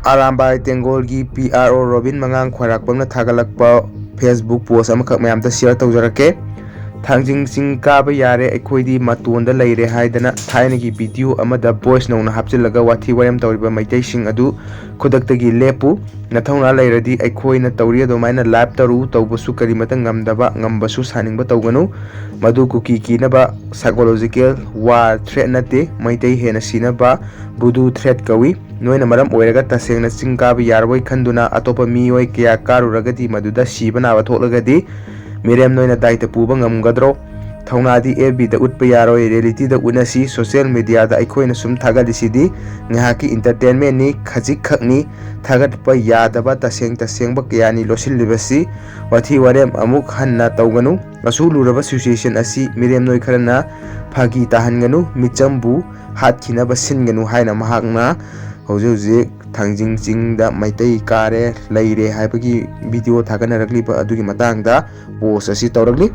Arambai Tengolgi PRO Robin Mangang khwairakpamna thagalakpa Facebook post amakak mayamda share tawjarake. Thangjing ching Kaba Yare aikoidi matonda leire haidana thainagi video amada voice nongna hapchilaga wathi wayam tawriba maitaising adu khudaktagi leppu nathongna leiradi aikoina tawri adomaina live taru tawbusu karimata ngamdaba ngambasu saningba tawganu madu kuki kinaba psychological war threat nate maitai hena sinaba budu threat kawi noina maram oiraga tasengna ching Kaba yarwai khanduna atopa mioi kya karuragadi maduda sibana watholagadi Miriam noina daita puba ngamgadro Thuna di FB da utpa yaroi reality da unasi social media da aikoina sum thagalisidi ngahaki entertainment ni khajik khakni thagatpa yadaba tasengba kyani losilibasi wathi warem amuk hanna tawganu asuluraba situation asi Miriam noi kharana phagi tahanganu michambu hatkina basinganu haina mahakna hojuje Thangjing ching da maitai kare leire haibagi video thagana rakliba adugi matangda post asi tawragli